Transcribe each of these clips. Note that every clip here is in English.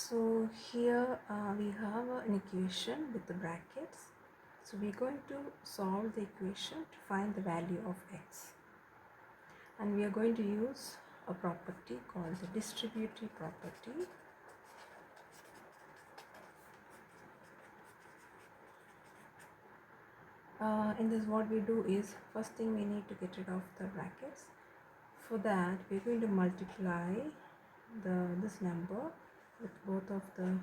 So here we have an equation with the brackets. So we're going to solve the equation to find the value of x, and we are going to use a property called the distributive property. In this, what we do is, first thing we need to get rid of the brackets. For that, we're going to multiply this number with both of the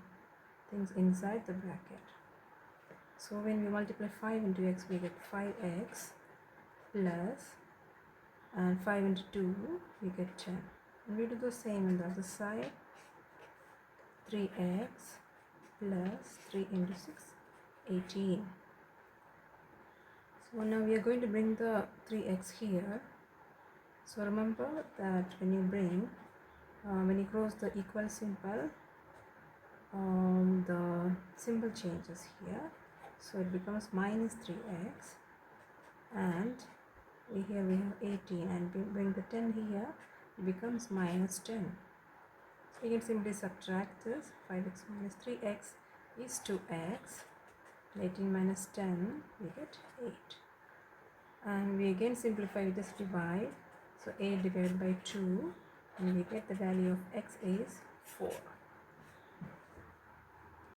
things inside the bracket. So when we multiply 5 into x, we get 5x plus, and 5 into 2 we get 10. And we do the same on the other side. 3x plus 3 into 6, 18. So now we are going to bring the 3x here. So remember that when you cross the equal symbol, the symbol changes here. So it becomes minus 3x, and here we have 18, and we bring the 10 here, it becomes minus 10. So you can simply subtract this. 5x minus 3x is 2x. 18 minus 10, we get 8. And we again simplify, we just divide. So 8 divided by 2, and we get the value of x is 4.